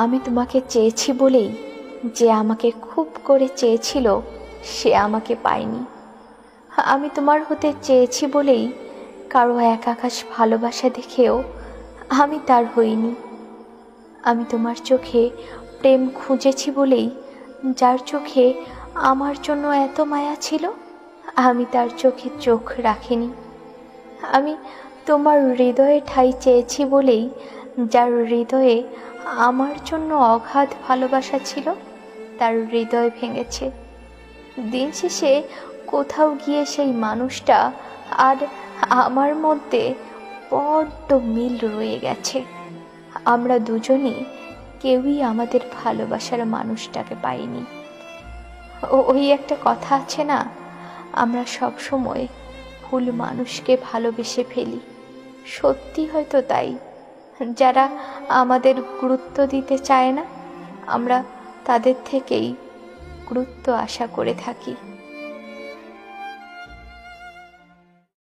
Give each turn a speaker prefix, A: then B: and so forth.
A: আমি তোমাকে চেয়েছি বলেই যে আমাকে খুব করে চেয়েছিল সে আমাকে পায়নি। আমি তোমার হতে চেয়েছি বলেই কারো এক আকাশ ভালোবাসা দেখেও আমি তার হইনি। আমি তোমার চোখে প্রেম খুঁজেছি বলেই যার চোখে আমার জন্য এত মায়া ছিল আমি তার চোখে চোখ রাখিনি। আমি তোমার হৃদয়ে ঠাঁই চেয়েছি বলেই যার হৃদয়ে আমার জন্য অগাধ ভালোবাসা ছিল তার হৃদয় ভেঙেছে। দিন শেষে কোথাও গিয়ে সেই মানুষটা আর আমার মধ্যে বড্ড মিল রয়ে গেছে। আমরা দুজনই কেউই আমাদের ভালোবাসার মানুষটাকে পাইনি। ওই একটা কথা আছে না, আমরা সব সময় ভুল মানুষকে ভালোবেসে ফেলি। সত্যি হয়তো তাই। যারা আমাদের গুরুত্ব দিতে চায় না আমরা তাদের থেকেই গুরুত্ব আশা করে থাকি।